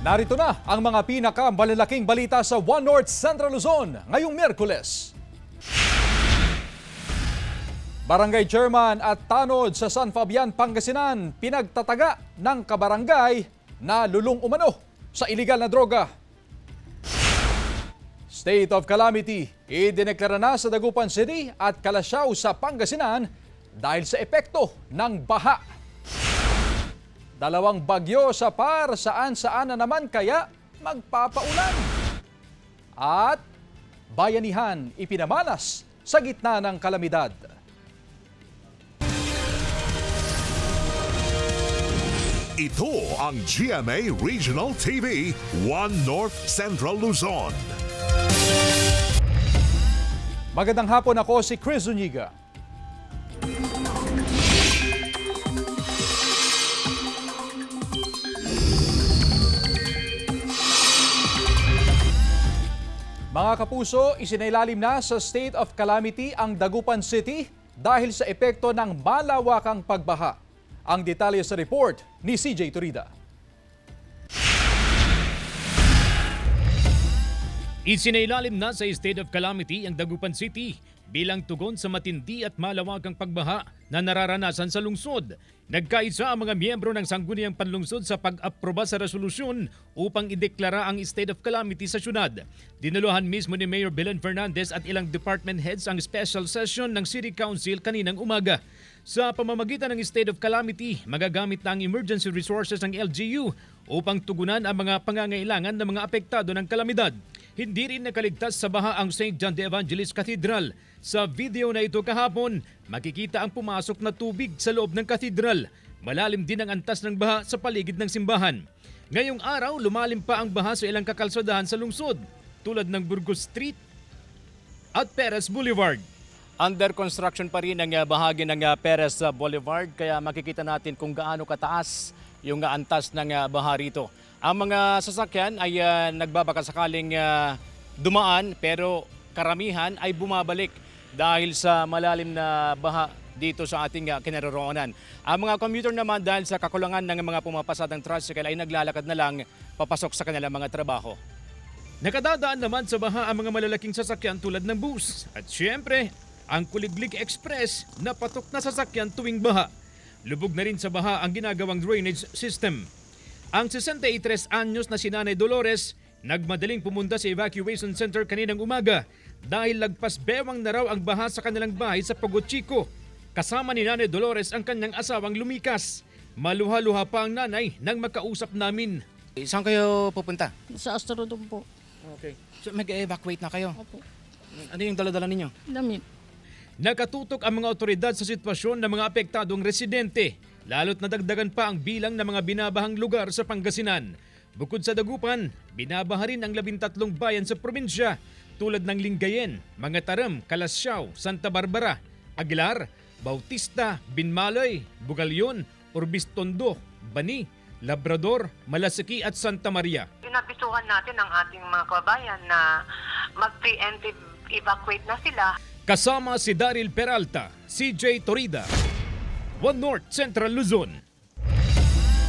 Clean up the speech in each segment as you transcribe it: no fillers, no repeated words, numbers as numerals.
Narito na ang mga pinakamalalaking balita sa One North Central Luzon ngayong Miyerkules. Barangay Chairman at tanod sa San Fabian, Pangasinan pinagtataga ng kabarangay na lulong umano sa iligal na droga. State of calamity idineklara na sa Dagupan City at Calasiao sa Pangasinan dahil sa epekto ng baha. Dalawang bagyo sa par saan-saan na naman kaya magpapaulan. At bayanihan ipinamalas sa gitna ng kalamidad. Ito ang GMA Regional TV, One North Central Luzon. Magandang hapon, ako si Chris Zuniga. Mga kapuso, isinailalim na sa state of calamity ang Dagupan City dahil sa epekto ng malawakang pagbaha. Ang detalye sa report ni CJ Turida. Isinailalim na sa state of calamity ang Dagupan City bilang tugon sa matindi at malawakang pagbaha na nararanasan sa lungsod. Nagkaisa ang mga miyembro ng Sangguniang Panlungsod sa pag-aproba sa resolusyon upang ideklara ang state of calamity sa syudad. Dinaluhan mismo ni Mayor Belen Fernandez at ilang department heads ang special session ng City Council kaninang umaga. Sa pamamagitan ng state of calamity, magagamit na ang emergency resources ng LGU upang tugunan ang mga pangangailangan ng mga apektado ng kalamidad. Hindi rin nakaligtas sa baha ang St. John the Evangelist Cathedral. Sa video na ito kahapon, makikita ang pumasok na tubig sa loob ng katedral. Malalim din ang antas ng baha sa paligid ng simbahan. Ngayong araw, lumalim pa ang baha sa ilang kakalsadahan sa lungsod, tulad ng Burgos Street at Perez Boulevard. Under construction pa rin ang bahagi ng Perez Boulevard, kaya makikita natin kung gaano kataas yung antas ng baha rito. Ang mga sasakyan ay nagbabaka sakaling dumaan, pero karamihan ay bumabalik dahil sa malalim na baha dito sa ating kinaroroonan. Ang mga commuter naman dahil sa kakulangan ng mga pumapasadang tricycle ay naglalakad na lang papasok sa kanilang mga trabaho. Nakadadaan naman sa baha ang mga malalaking sasakyan tulad ng bus. At syempre, ang Kuliglig Express na patok na sasakyan tuwing baha. Lubog na rin sa baha ang ginagawang drainage system. Ang 63 anyos na si Nanay Dolores nagmadaling pumunta sa evacuation center kaninang umaga dahil lagpas bewang na raw ang baha sa kanilang bahay sa Pugot Chico. Kasama ni Nanay Dolores ang kanyang asawang lumikas. Maluha-luha pa ang nanay nang makausap namin. Saan kayo pupunta? Sa Astrodome po. Okay. So mag-evacuate na kayo? Opo. Ano yung dala-dala ninyo? Damit. Nakatutok ang mga otoridad sa sitwasyon ng mga apektadong residente, lalo't nadagdagan pa ang bilang ng mga binabahang lugar sa Pangasinan. Bukod sa Dagupan, binabaha rin ang 13 bayan sa probinsya tulad ng Lingayen, Mangatarem, Calasiao, Santa Barbara, Aguilar, Bautista, Binmalay, Bugalyon, Orbistondo, Bani, Labrador, Malasiki at Santa Maria. Inabisuhan natin ang ating mga kababayan na mag-preemptive evacuate na sila. Kasama si Daryl Peralta, CJ Torida, One North Central Luzon.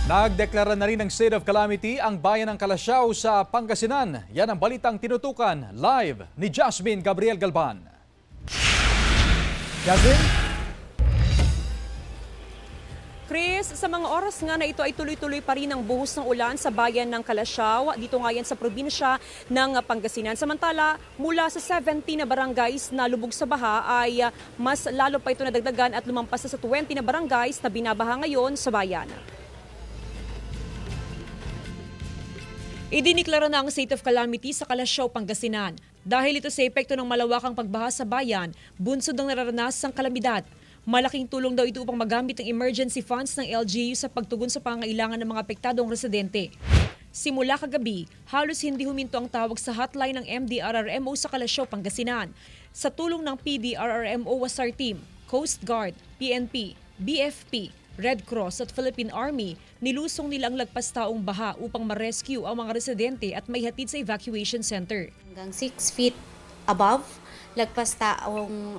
Nagdeklara na rin ng state of calamity ang bayan ng Calasiao sa Pangasinan. Yan ang balitang tinutukan live ni Jasmine Gabriel Galban. Jasmine? Chris, sa mga oras nga na ito ay tuloy-tuloy pa rin ang buhos ng ulan sa bayan ng Calasiao, dito nga yan sa probinsya ng Pangasinan. Samantala, mula sa 70 na barangays na lubog sa baha ay mas lalo pa ito nadagdagan at lumampas sa 20 na barangays na binabaha ngayon sa bayan. Idiniklara na ang state of calamity sa Calasiao, Pangasinan. Dahil ito sa epekto ng malawakang pagbaha sa bayan, bunsod ng nararanasang kalamidad. Malaking tulong daw ito upang magamit ang emergency funds ng LGU sa pagtugon sa pangangailangan ng mga apektadong residente. Simula kagabi, halos hindi huminto ang tawag sa hotline ng MDRRMO sa Calasiao, Pangasinan. Sa tulong ng PDRRMO Wasar Team, Coast Guard, PNP, BFP, Red Cross at Philippine Army, nilusong nila ang lagpas taong baha upang ma-rescue ang mga residente at maihatid sa evacuation center. Hanggang 6 feet above, lagpas taong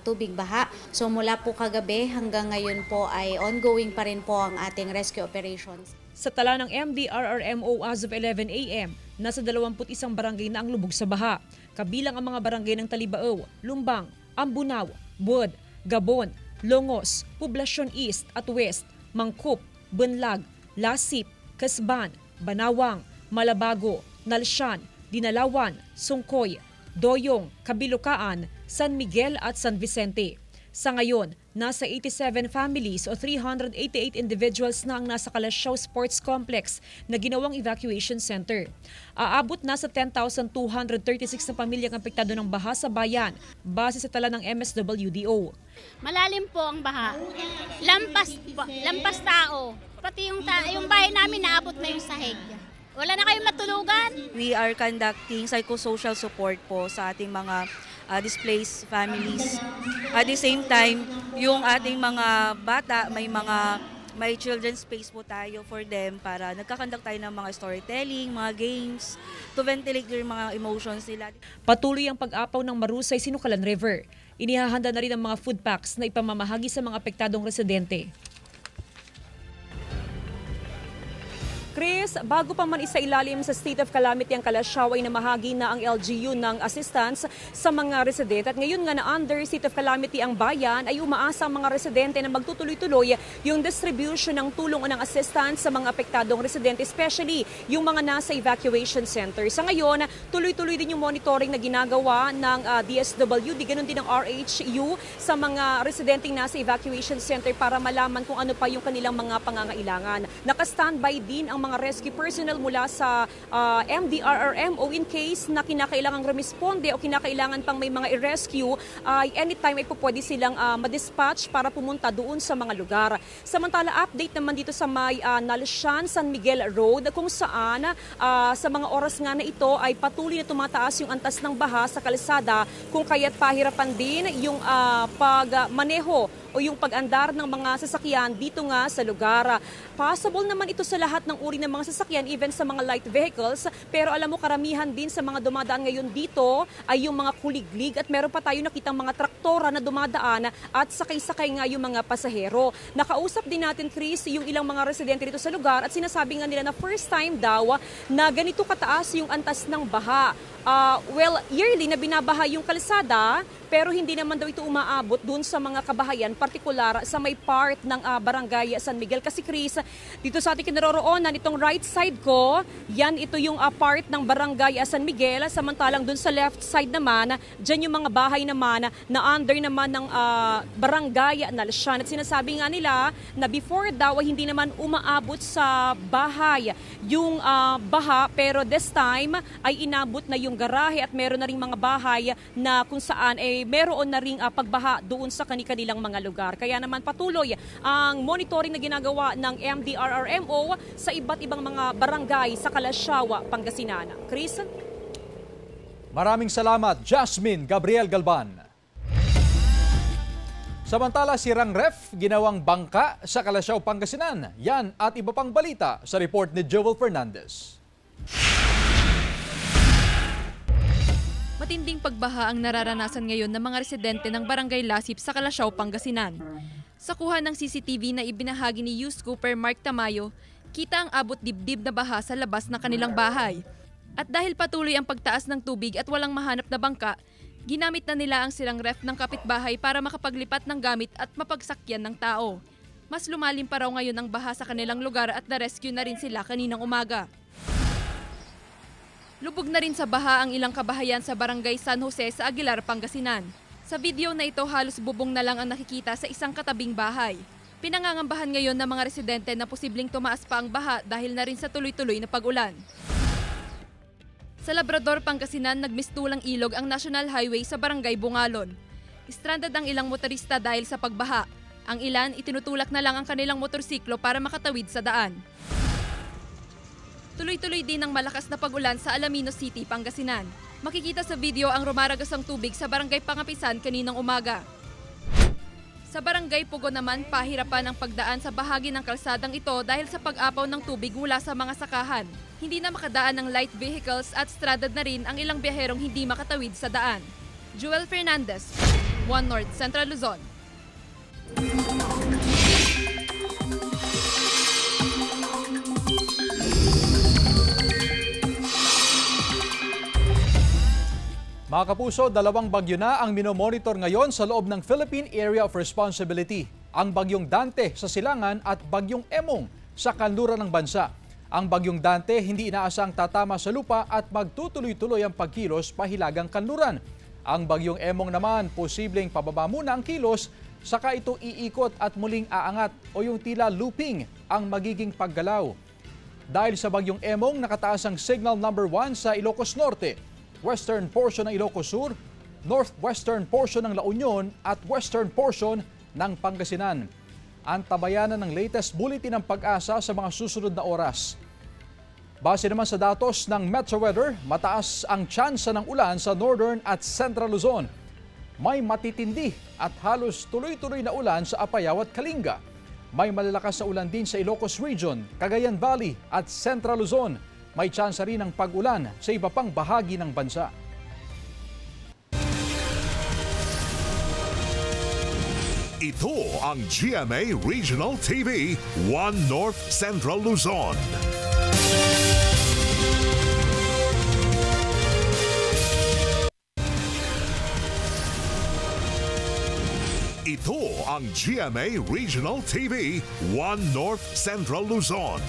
tubig baha. So mula po kagabi hanggang ngayon po ay ongoing pa rin po ang ating rescue operations. Sa tala ng MDRRMO as of 11 a.m., nasa 21 barangay na ang lubog sa baha. Kabilang ang mga barangay ng Talibao, Lumbang, Ambunaw, Buod, Gabon, Longos, Poblacion East at West, Mangkup, Bunlag, Lasip, Kasban, Banawang, Malabago, Nalsyan, Dinalawan, Sungkoy, Doyong, Kabilukaan, San Miguel at San Vicente. Sa ngayon, nasa 87 families o 388 individuals na ang nasa Kalasyaw Sports Complex na ginawang evacuation center. Aabot na sa 10,236 na pamilyang apektado ng baha sa bayan, base sa tala ng MSWDO. Malalim po ang baha. Lampas tao. Pati yung bahay namin naabot na yung sahig. Wala na kayong matulugan. We are conducting psychosocial support po sa ating mga displaced families. At the same time, yung ating mga bata, may children's space po tayo for them para nagkakandak tayo ng mga storytelling, mga games, to ventilate yung mga emotions nila. Patuloy ang pag-apaw ng Marusay Sinukalan River. Inihahanda na rin ang mga food packs na ipamamahagi sa mga apektadong residente. Chris, bago pa man isailalim sa state of calamity ang Kalasyaw ay namahagi na ang LGU ng assistance sa mga residente. At ngayon nga na under state of calamity ang bayan ay umaasa ang mga residente na magtutuloy-tuloy yung distribution ng tulong o ng assistance sa mga apektadong residente, especially yung mga nasa evacuation center. Sa ngayon, tuloy-tuloy din yung monitoring na ginagawa ng DSWD, ganun din ng RHU sa mga residenteng nasa evacuation center para malaman kung ano pa yung kanilang mga pangangailangan. Naka-standby din ang mga rescue personnel mula sa MDRRMO in case na kinakailangang rumisponde o kinakailangan pang may mga i-rescue, anytime ay pwede silang ma-dispatch para pumunta doon sa mga lugar. Samantala, update naman dito sa may Nalsyan, San Miguel Road kung saan sa mga oras nga na ito ay patuloy na tumataas yung antas ng baha sa kalsada kung kaya't pahirapan din yung pagmaneho o yung pag-andar ng mga sasakyan dito nga sa lugar. Possible naman ito sa lahat ng uri ng mga sasakyan, even sa mga light vehicles, pero alam mo karamihan din sa mga dumadaan ngayon dito ay yung mga kuliglig at meron pa tayo nakitang mga traktora na dumadaan at sakay-sakay nga yung mga pasahero. Nakausap din natin, Chris, yung ilang mga residente dito sa lugar at sinasabi nga nila na first time daw na ganito kataas yung antas ng baha. Yearly na binabaha yung kalsada, pero hindi naman daw ito umaabot dun sa mga kabahayan, partikular sa may part ng barangay San Miguel. Kasi Chris, dito sa ating kinaroroonan, itong right side ko, yan ito yung part ng barangay San Miguel. Samantalang dun sa left side naman, dyan yung mga bahay naman na under naman ng barangay Nalsyan. At sinasabi nga nila na before daw ay hindi naman umaabot sa bahay yung baha, pero this time ay inabot na yung garahe at meron na ring mga bahay na kung saan meron na ring pagbaha doon sa kanilang mga lugar. Kaya naman patuloy ang monitoring na ginagawa ng MDRRMO sa iba't ibang mga barangay sa Kalasyaw, Pangasinan. Chris? Maraming salamat, Jasmine Gabriel Galban. Samantala, sirang ref, ginawang bangka sa Kalasyaw, Pangasinan. Yan at iba pang balita sa report ni Joel Fernandez. Matinding pagbaha ang nararanasan ngayon ng mga residente ng Barangay Lasip sa Kalasyaw, Pangasinan. Sa kuha ng CCTV na ibinahagi ni Youth Scooper Mark Tamayo, kita ang abot dibdib na baha sa labas ng kanilang bahay. At dahil patuloy ang pagtaas ng tubig at walang mahanap na bangka, ginamit na nila ang sirang ref ng kapitbahay para makapaglipat ng gamit at mapagsakyan ng tao. Mas lumalim pa raw ngayon ang baha sa kanilang lugar at na-rescue na rin sila kaninang umaga. Lubog na rin sa baha ang ilang kabahayan sa Barangay San Jose sa Aguilar, Pangasinan. Sa video na ito, halos bubong na lang ang nakikita sa isang katabing bahay. Pinangangambahan ngayon ng mga residente na posibleng tumaas pa ang baha dahil na rin sa tuloy-tuloy na pag-ulan. Sa Labrador, Pangasinan, nagmistulang ilog ang National Highway sa Barangay Bungalon. Stranded ang ilang motorista dahil sa pagbaha. Ang ilan, itinutulak na lang ang kanilang motorsiklo para makatawid sa daan. Tuloy-tuloy din ang malakas na pag-ulan sa Alaminos City, Pangasinan. Makikita sa video ang rumaragas ang tubig sa Barangay Pangapisan kaninang umaga. Sa Barangay Pugo naman, pahirapan ang pagdaan sa bahagi ng kalsadang ito dahil sa pag-apaw ng tubig mula sa mga sakahan. Hindi na makadaan ng light vehicles at stranded na rin ang ilang biyaherong hindi makatawid sa daan. Joel Fernandez, One North Central Luzon. Mga kapuso, dalawang bagyo na ang minomonitor ngayon sa loob ng Philippine Area of Responsibility. Ang bagyong Dante sa Silangan at bagyong Emong sa kanluran ng bansa. Ang bagyong Dante hindi inaasang tatama sa lupa at magtutuloy-tuloy ang pagkilos pahilagang kanluran. Ang bagyong Emong naman posibleng pababa muna ang kilos, saka ito iikot at muling aangat o yung tila looping ang magiging paggalaw. Dahil sa bagyong Emong, nakataas ang signal number 1 sa Ilocos Norte, western portion ng Ilocos Sur, northwestern portion ng La Union at western portion ng Pangasinan. Antabayanan ng latest bulletin ng Pag-asa sa mga susunod na oras. Base naman sa datos ng Metro Weather, mataas ang tsansa ng ulan sa Northern at Central Luzon. May matitindi at halos tuloy-tuloy na ulan sa Apayao at Kalinga. May malalakas na ulan din sa Ilocos Region, Cagayan Valley at Central Luzon. May tsansa rin ng pag-ulan sa iba pang bahagi ng bansa. Ito ang GMA Regional TV, 1 North Central Luzon. Ito ang GMA Regional TV, 1 North Central Luzon.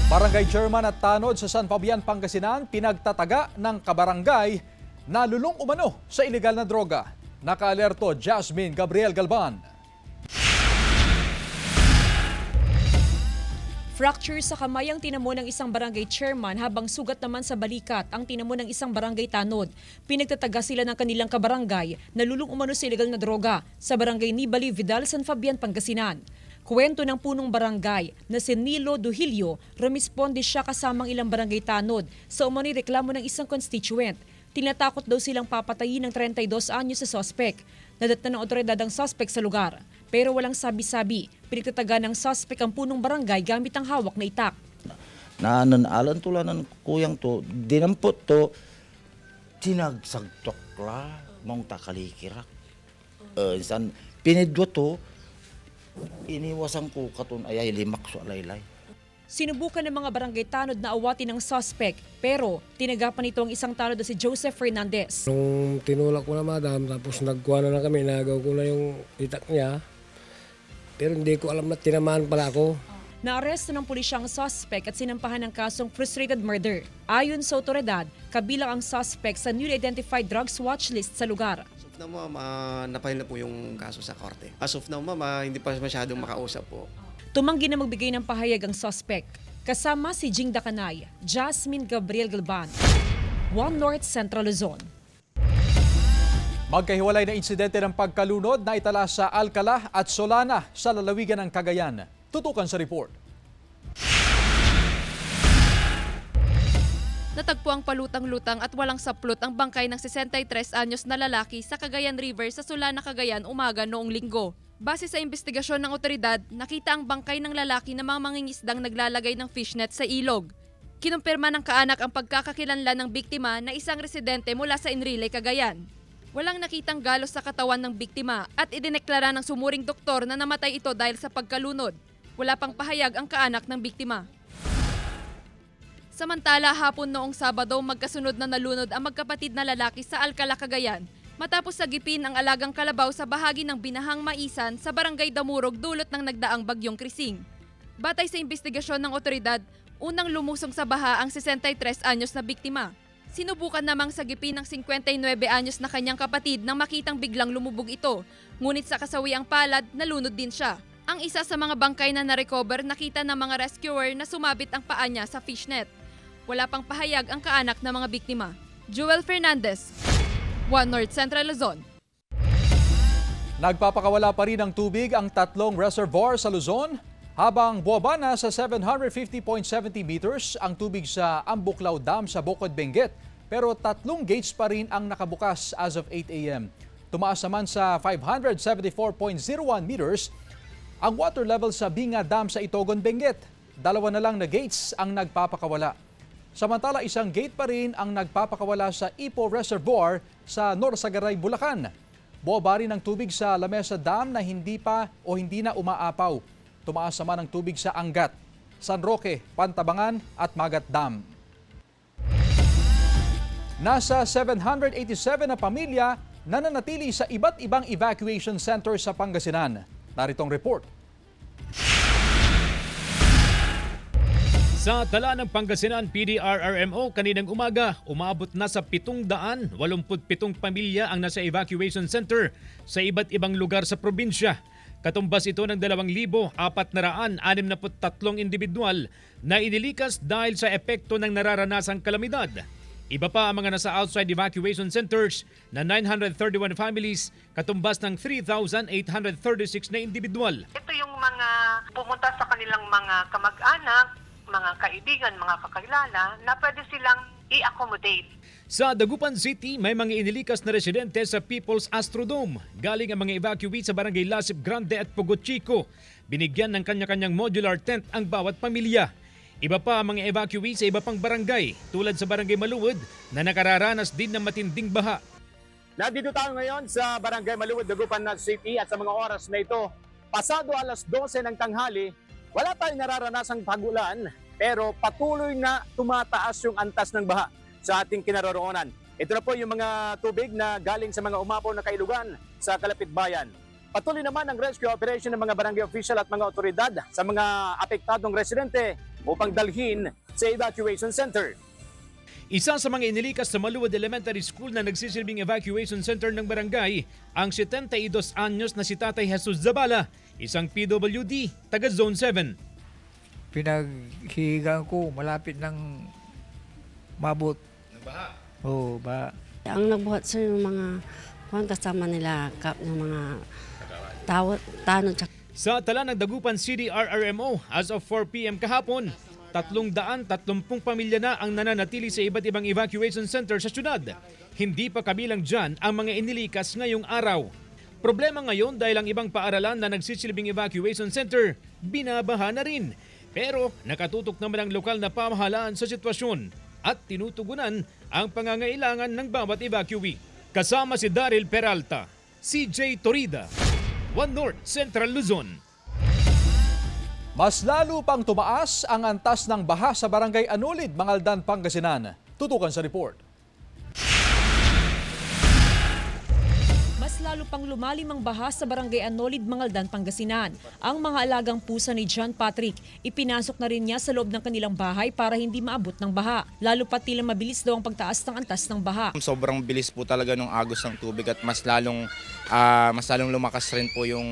Barangay Chairman at tanod sa San Fabian, Pangasinan, pinagtataga ng kabarangay na lulong umano sa ilegal na droga. Nakaalerto Jasmine Gabriel Galban. Fracture sa kamay ang tinamo ng isang barangay chairman habang sugat naman sa balikat ang tinamo ng isang barangay tanod. Pinagtataga sila ng kanilang kabarangay na lulong umano sa ilegal na droga sa barangay Nibali, Vidal, San Fabian, Pangasinan. Kwento ng punong barangay na si Nilo Duhilio, rumisponde siya kasamang ilang barangay tanod sa umano'y reklamo ng isang constituent. Tinatakot daw silang papatayin ng 32 anyos sa sospek. Nadatnan ng otoridad ang sospek sa lugar. Pero walang sabi-sabi, pinagtataga ng sospek ang punong barangay gamit ang hawak na itak. Nananalan tulan ng kuyang to, dinampot to, tinagsagtok la, mong takalikirak. Insan, pinidwa to, iniwasan ko katon ayay limak so alaylay. Sinubukan ng mga barangay tanod na awatin ng suspect pero tinagapan nito ang isang tanod na si Joseph Fernandez. Nung tinulak ko na madam tapos nagkuha na kami, nagaw ko na yung itak niya. Pero hindi ko alam na tinamaan pala ako. Naaresto ng pulisya ang suspect at sinampahan ng kasong frustrated murder. Ayon sa otoridad, kabilang ang suspect sa newly identified drugs watch list sa lugar. As of now, ma'am, napahil na po yung kaso sa korte. As of now, ma'am, hindi pa masyadong makausap po. Tumanggi na magbigay ng pahayag ang suspect. Kasama si Jing Dakanay, Jasmine Gabriel Galban, 1 North Central Luzon. Magkahiwalay na insidente ng pagkalunod na itala sa Alcala at Solana sa lalawigan ng Cagayan. Tutukan sa report. Natagpo ang palutang-lutang at walang saplot ang bangkay ng 63 anyos na lalaki sa Cagayan River sa Solana, Cagayan umaga noong linggo. Base sa investigasyon ng otoridad, nakita ang bangkay ng lalaki na mga mangingisdang naglalagay ng fishnet sa ilog. Kinumpirma ng kaanak ang pagkakakilanlan ng biktima na isang residente mula sa Enrile, Cagayan. Walang nakitang galos sa katawan ng biktima at idineklara ng sumuring doktor na namatay ito dahil sa pagkalunod. Wala pang pahayag ang kaanak ng biktima. Samantala, hapon noong Sabado, magkasunod na nalunod ang magkapatid na lalaki sa Alcala, Cagayan matapos sagipin ang alagang kalabaw sa bahagi ng Binahang Maisan sa Barangay Damurog dulot ng nagdaang bagyong Krising. Batay sa investigasyon ng otoridad, unang lumusong sa baha ang 63 anyos na biktima. Sinubukan namang sagipin ng 59 anyos na kanyang kapatid nang makitang biglang lumubog ito, ngunit sa kasawiang palad, nalunod din siya. Ang isa sa mga bangkay na na-recover nakita ng mga rescuer na sumabit ang paa niya sa fishnet. Wala pang pahayag ang kaanak ng mga biktima. Joel Fernandez, 1 North Central Luzon. Nagpapakawala pa rin ng tubig ang tatlong reservoir sa Luzon habang buwaba na sa 750.70 meters ang tubig sa Ambuklaw Dam sa Bocod, Benguet. Pero 3 gates pa rin ang nakabukas as of 8 a.m. Tumaas naman sa 574.01 meters ang water level sa Binga Dam sa Itogon, Benguet. 2 na lang na gates ang nagpapakawala. Samantala, isang gate pa rin ang nagpapakawala sa Ipo Reservoir sa Norsagaray, Bulacan. Buwaba rin ang tubig sa Lamesa Dam na hindi na umaapaw. Tumaas naman ang tubig sa Angat. San Roque, Pantabangan at Magat Dam. Nasa 787 na pamilya nananatili sa iba't ibang evacuation center sa Pangasinan. Naritong report. Sa tala ng Pangasinan PDRRMO kaninang umaga, umabot na sa 787 pamilya ang nasa evacuation center sa iba't ibang lugar sa probinsya. Katumbas ito ng 2,463 individual na inilikas dahil sa epekto ng nararanasang kalamidad. Iba pa ang mga nasa outside evacuation centers na 931 families, katumbas ng 3,836 na individual. Ito yung mga pumunta sa kanilang mga kamag-anak, mga kaibigan, mga kakilala na pwede silang i-accommodate. Sa Dagupan City, may mga inilikas na residente sa People's Astrodome. Galing ang mga evacuee sa Barangay Lasip Grande at Pugot Chico. Binigyan ng kanya-kanyang modular tent ang bawat pamilya. Iba pa ang mga evacuee sa iba pang barangay, tulad sa Barangay Maluwod na nakararanas din ng matinding baha. Nandito tayo ngayon sa Barangay Maluwod, Dagupan City at sa mga oras na ito, pasado alas 12 ng tanghali, wala tayong nararanasang pagulan pero patuloy na tumataas yung antas ng baha sa ating kinaroroonan. Ito na po yung mga tubig na galing sa mga umapaw na kailugan sa Kalapit Bayan. Patuloy naman ang rescue operation ng mga barangay official at mga otoridad sa mga apektadong residente upang dalhin sa evacuation center. Isa sa mga inilikas sa Maluwod Elementary School na nagsisilbing evacuation center ng barangay, ang 72 anyos na si Tatay Jesus Zabala, isang PWD, taga Zone 7. Pinaghihigaan ko, malapit ng mabot. Baha? Oo, baha. Ang nagbuhat sa mga kasama nila, ng mga tanod. Sa tala ng Dagupan City RRMO, as of 4 p.m. kahapon, 330 pamilya na ang nananatili sa iba't ibang evacuation center sa syudad. Hindi pa kabilang dyan ang mga inilikas ngayong araw. Problema ngayon dahil ang ibang paaralan na nagsisilbing evacuation center, binabaha na rin. Pero nakatutok naman ang lokal na pamahalaan sa sitwasyon at tinutugunan ang pangangailangan ng bawat evacuee. Kasama si Daryl Peralta, CJ Torida, One North Central Luzon. Mas lalo pang tumaas ang antas ng baha sa Barangay Anulid, Mangaldan, Pangasinan. Tutukan sa report. Mas lalo pang lumalim ang baha sa Barangay Anolid, Mangaldan, Pangasinan. Ang mga alagang pusa ni John Patrick, ipinasok na rin niya sa loob ng kanilang bahay para hindi maabot ng baha. Lalo pat tila mabilis daw ang pagtaas ng antas ng baha. Sobrang bilis po talaga ng agos ng tubig at mas lalong lumakas rin po yung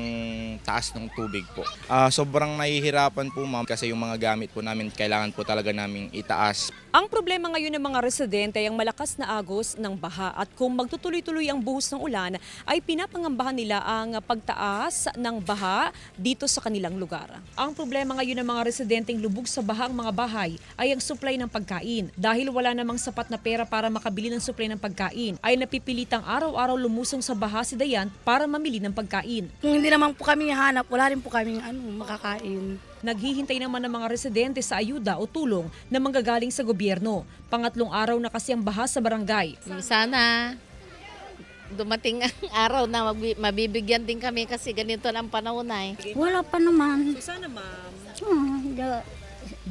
taas ng tubig po. Sobrang nahihirapan po ma'am kasi yung mga gamit po namin kailangan po talaga naming itaas. Ang problema ngayon ng mga residente ay ang malakas na agos ng baha at kung magtutuloy-tuloy ang buhos ng ulan ay pinapangambahan nila ang pagtaas ng baha dito sa kanilang lugar. Ang problema ngayon ng mga residenteng lubog sa baha ang mga bahay ay ang supply ng pagkain. Dahil wala namang sapat na pera para makabili ng supply ng pagkain ay napipilitang araw-araw lumusong sa baha si Dayan para mamili ng pagkain. Kung hindi naman po kami hanap, wala rin po kami makakain. Naghihintay naman ng mga residente sa ayuda o tulong na manggagaling sa gobyerno. Pangatlong araw na kasi ang baha sa barangay. Sana dumating ang araw na mabibigyan din kami kasi ganito ang panahon ay. Wala pa naman. Sana ma'am.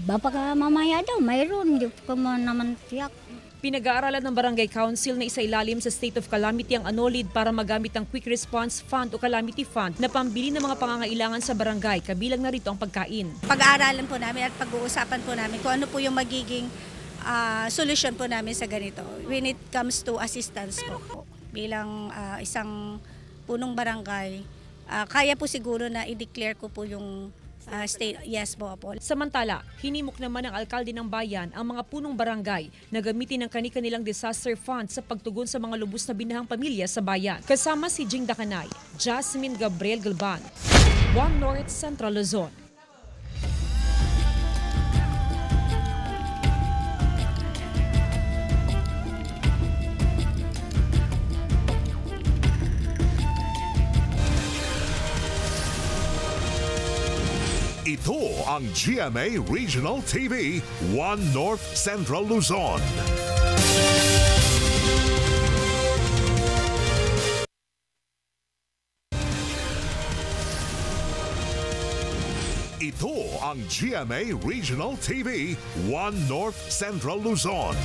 Baka mamaya daw, mayroon. Hindi ko naman tiyak. Pinag-aaralan ng Barangay Council na isailalim sa state of calamity ang Anolid para magamit ang Quick Response Fund o Calamity Fund na pambili ng mga pangangailangan sa barangay, kabilang na rito ang pagkain. Pag-aaralan po namin at pag-uusapan po namin kung ano po yung magiging solusyon po namin sa ganito when it comes to assistance po. Bilang isang punong barangay, kaya po siguro na i-declare ko po yung state, yes po. Samantala, hinimok naman ng alkalde ng bayan ang mga punong barangay na gamitin ang kani-kanilang disaster fund sa pagtugon sa mga lubos na binahang pamilya sa bayan. Kasama si Jing Dakanay, Jasmine Gabriel Galban, One North Central Luzon. Ito ang GMA Regional TV, One North Central Luzon. Ito ang ang GMA Regional TV 1 North Central Luzon.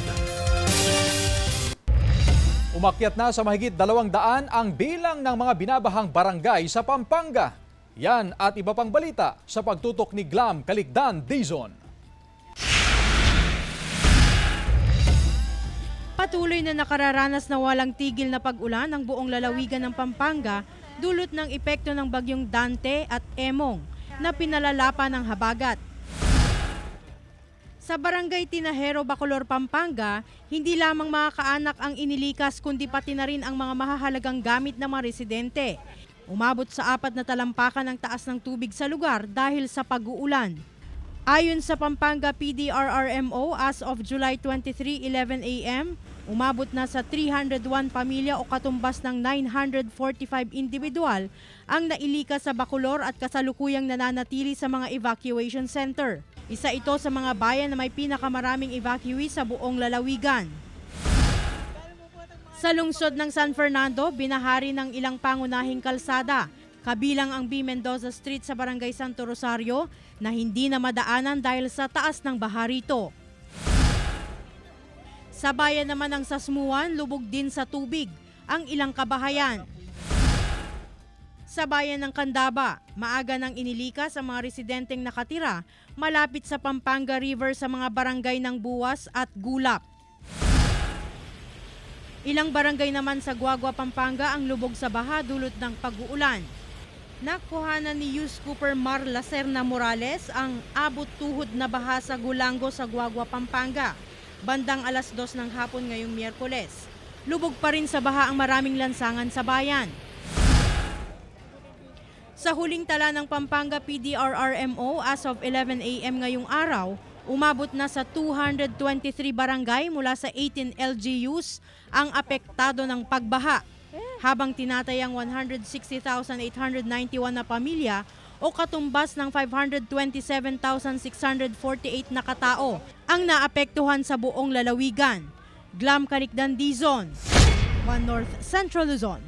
Umakyat na sa mahigit 200 ang bilang ng mga binabahang barangay sa Pampanga. Yan at iba pang balita sa pagtutok ni Glam Calicdan Dizon. Patuloy na nakararanas na walang tigil na pag-ulan ang buong lalawigan ng Pampanga dulot ng epekto ng bagyong Dante at Emong na pinalala pa ng habagat. Sa barangay Tinahero, Bacolor, Pampanga, hindi lamang mga kaanak ang inilikas kundi pati na rin ang mga mahahalagang gamit ng mga residente. Umabot sa 4 na talampakan ang taas ng tubig sa lugar dahil sa pag-uulan. Ayon sa Pampanga PDRRMO, as of July 23, 11 a.m., umabot na sa 301 pamilya o katumbas ng 945 individual ang nailikas sa Bacolor at kasalukuyang nananatili sa mga evacuation center. Isa ito sa mga bayan na may pinakamaraming evacuee sa buong lalawigan. Sa lungsod ng San Fernando, binahari ng ilang pangunahing kalsada, kabilang ang B. Mendoza Street sa Barangay Santo Rosario na hindi na madaanan dahil sa taas ng baha rito. Sa bayan naman ng Sasmuan, lubog din sa tubig ang ilang kabahayan. Sa bayan ng Candaba, maaga nang inilikas ang mga residenteng nakatira malapit sa Pampanga River sa mga barangay ng Buwas at Gulap. Ilang barangay naman sa Guagua, Pampanga ang lubog sa baha dulot ng pag-uulan. Nakuhanan ni Yus Cooper Mar Lacerna Morales ang abot tuhod na baha sa Gulango sa Guagua, Pampanga, bandang 2:00 ng hapon ngayong Miyerkules. Lubog pa rin sa baha ang maraming lansangan sa bayan. Sa huling tala ng Pampanga PDRRMO as of 11 a.m. ngayong araw, umabot na sa 223 barangay mula sa 18 LGUs ang apektado ng pagbaha, habang tinatayang 160,891 na pamilya o katumbas ng 527,648 na katao ang naapektuhan sa buong lalawigan. Glam Calicdan Dizon, 1 North Central Luzon.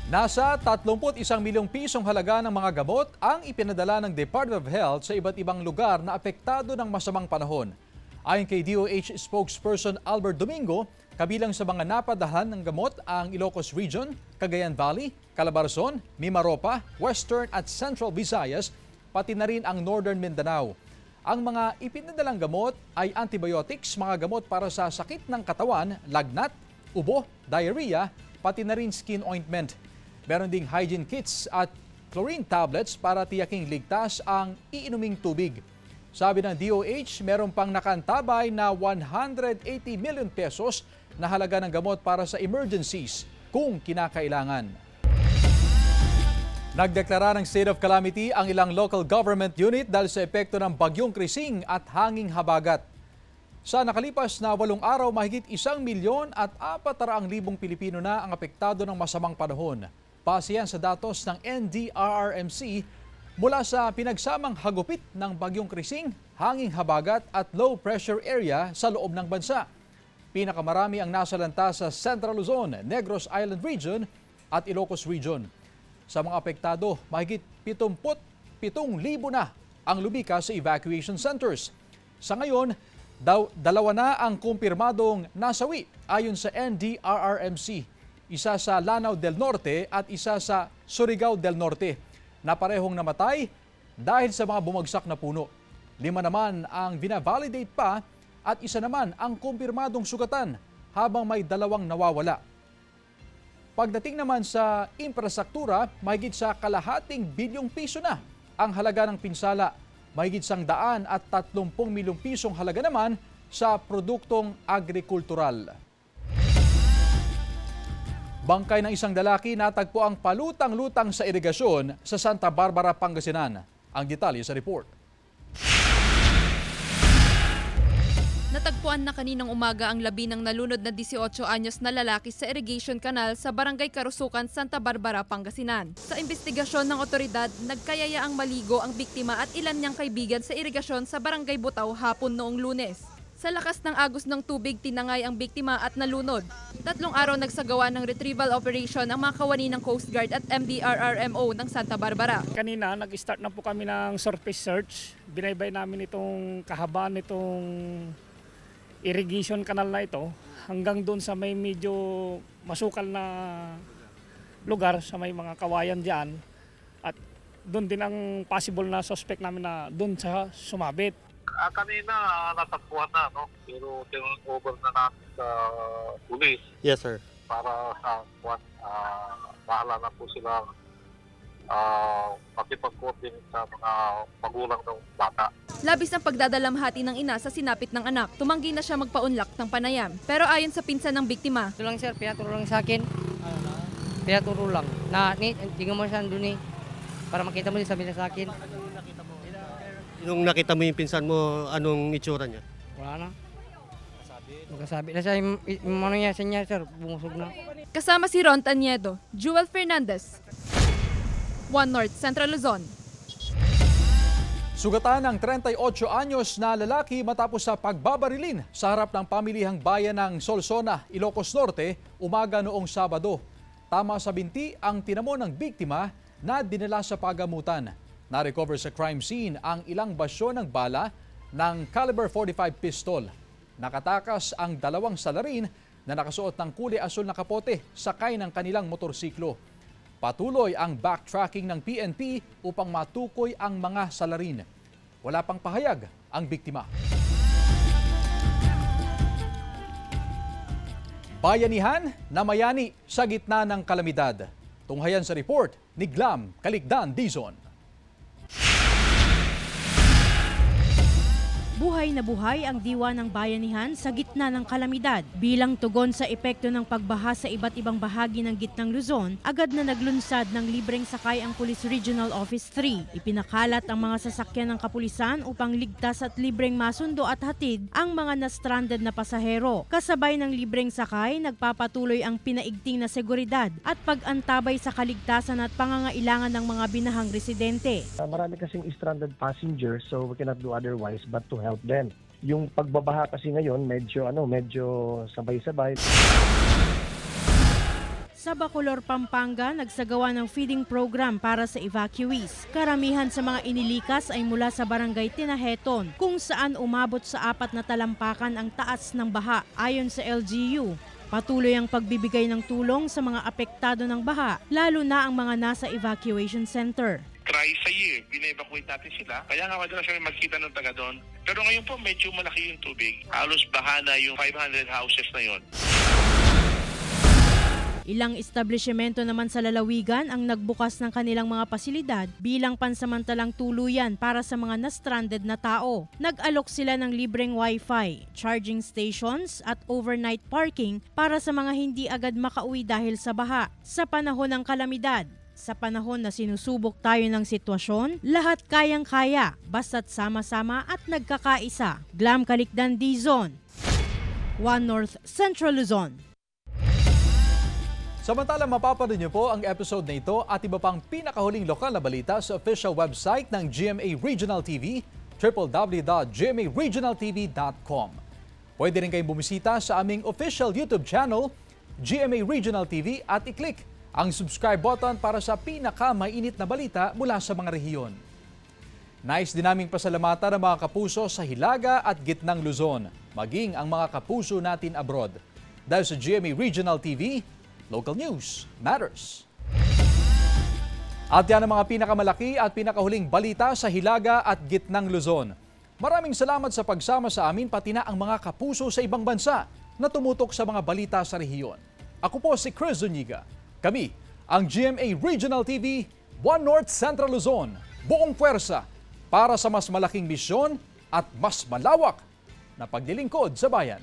Nasa 31 milyong pisong halaga ng mga gamot ang ipinadala ng Department of Health sa iba't ibang lugar na apektado ng masamang panahon. Ayon kay DOH spokesperson Albert Domingo, kabilang sa mga napadahan ng gamot ang Ilocos Region, Cagayan Valley, Calabarzon, Mimaropa, Western at Central Visayas, pati na rin ang Northern Mindanao. Ang mga ipinadalang gamot ay antibiotics, mga gamot para sa sakit ng katawan, lagnat, ubo, diarrhea, pati na rin skin ointment. Meron ding hygiene kits at chlorine tablets para tiyaking ligtas ang iinuming tubig. Sabi ng DOH, meron pang nakantabay na 180 million pesos na halaga ng gamot para sa emergencies kung kinakailangan. Nagdeklara ng state of calamity ang ilang local government unit dahil sa epekto ng bagyong Krising at hanging habagat. Sa nakalipas na 8 araw, mahigit 1,400,000 Pilipino na ang apektado ng masamang panahon. Base yan sa datos ng NDRRMC mula sa pinagsamang hagupit ng bagyong Krising, hanging habagat at low pressure area sa loob ng bansa. Pinakamarami ang nasalanta sa Central Luzon, Negros Island Region at Ilocos Region. Sa mga apektado, mahigit 77,000 na ang lumikas sa evacuation centers. Sa ngayon, 2 na ang kumpirmadong nasawi ayon sa NDRRMC. Isa sa Lanao del Norte at isa sa Surigao del Norte na parehong namatay dahil sa mga bumagsak na puno. 5 naman ang binavalidate pa at isa naman ang kumpirmadong sugatan habang may 2 nawawala. Pagdating naman sa infrastruktura, mahigit sa kalahating bilyong piso na ang halaga ng pinsala. Mahigit 130 milyong pisong halaga naman sa produktong agrikultural. Bangkay ng isang lalaki natagpo ang palutang-lutang sa irigasyon sa Santa Barbara, Pangasinan. Ang detalye sa report. Natagpuan na kaninang umaga ang labi ng nalunod na 18 anyos na lalaki sa irrigation canal sa Barangay Karusukan, Santa Barbara, Pangasinan. Sa investigasyon ng otoridad, nagkayayaang maligo ang biktima at ilan niyang kaibigan sa irigasyon sa Barangay Butaw hapon noong Lunes. Sa lakas ng agos ng tubig, tinangay ang biktima at nalunod. 3 araw nagsagawa ng retrieval operation ang mga kawani ng Coast Guard at MDRRMO ng Santa Barbara. Kanina, nag-start na po kami ng surface search. Binaybay namin itong kahabaan nitong irrigation canal na ito hanggang doon sa may medyo masukal na lugar sa may mga kawayan dyan. At doon din ang possible na suspect namin na doon sa sumabit. Kanina natakbuhan na, no? Pero turn-over na natin sa pulis. Yes, sir. Para sa bahala na po sila makipag-coordinate sa mga magulang ng bata. Labis ang pagdadalamhati ng ina sa sinapit ng anak. Tumanggi na siya magpaunlak ng panayam. Pero ayon sa pinsan ng biktima, ito lang sir, pinaturo lang sa akin. Pinaturo lang. Tingnan mo siya doon eh. Para makita mo din sabi niya sa akin. Nung nakita mo yung pinsan mo, anong itsura niya? Wala na. Magkasabi na siya yung ano niya sa niya, sir, bumusog na. Kasama si Ron Taniedo, Jewel Fernandez, One North Central Luzon. Sugatan ng 38 anyos na lalaki matapos sa pagbabarilin sa harap ng pamilihang bayan ng Solsona, Ilocos Norte, umaga noong Sabado. Tama sa binti ang tinamo ng biktima na dinala sa pagamutan. Na-recover sa crime scene ang ilang basyo ng bala ng caliber .45 pistol. Nakatakas ang 2 salarin na nakasuot ng kulay asul na kapote sakay ng kanilang motorsiklo. Patuloy ang backtracking ng PNP upang matukoy ang mga salarin. Wala pang pahayag ang biktima. Bayanihan na mayani sa gitna ng kalamidad. Tunghayan sa report ni Glam Caligdan Dizon. Buhay na buhay ang diwa ng bayanihan sa gitna ng kalamidad. Bilang tugon sa epekto ng pagbaha sa iba't ibang bahagi ng gitnang Luzon, agad na naglunsad ng libreng sakay ang Police Regional Office 3. Ipinakalat ang mga sasakyan ng kapulisan upang ligtas at libreng masundo at hatid ang mga na-stranded na pasahero. Kasabay ng libreng sakay, nagpapatuloy ang pinaigting na seguridad at pag-antabay sa kaligtasan at pangangailangan ng mga binahang residente. Marami kasing stranded passengers, so we cannot do otherwise but to help them. Yung pagbabaha kasi ngayon medyo sabay-sabay. Sa Bacolor, Pampanga, nagsagawa ng feeding program para sa evacuees. Karamihan sa mga inilikas ay mula sa barangay Tinaheton, kung saan umabot sa 4 na talampakan ang taas ng baha. Ayon sa LGU, patuloy ang pagbibigay ng tulong sa mga apektado ng baha, lalo na ang mga nasa evacuation center. Twice a year, bine-evacuate natin sila. Kaya nga madalas kami magkita ng taga doon. Pero ngayon po, medyo malaki yung tubig. Halos baha na yung 500 houses na yon. Ilang establishmento naman sa lalawigan ang nagbukas ng kanilang mga pasilidad bilang pansamantalang tuluyan para sa mga na-stranded na tao. Nag-alok sila ng libreng wifi, charging stations at overnight parking para sa mga hindi agad makauwi dahil sa baha. Sa panahon ng kalamidad, sa panahon na sinusubok tayo ng sitwasyon, lahat kayang-kaya, basta't sama-sama at nagkakaisa. Glam Caligdan Dizon, One North Central Luzon. Samantala, mapapanood niyo po ang episode na ito at iba pang pinakahuling lokal na balita sa official website ng GMA Regional TV, www.gmaregionaltv.com. Pwede rin kayong bumisita sa aming official YouTube channel, GMA Regional TV, at i-click ang subscribe button para sa pinakamainit na balita mula sa mga rehiyon. Nais din naming pasalamatan ang mga kapuso sa Hilaga at Gitnang Luzon, maging ang mga kapuso natin abroad. Dahil sa GMA Regional TV, local news matters. At yan ang mga pinakamalaki at pinakahuling balita sa Hilaga at Gitnang Luzon. Maraming salamat sa pagsama sa amin pati na ang mga kapuso sa ibang bansa na tumutok sa mga balita sa rehiyon. Ako po si Chris Zuniga. Kami, ang GMA Regional TV, One North Central Luzon, buong puwersa para sa mas malaking misyon at mas malawak na paglilingkod sa bayan.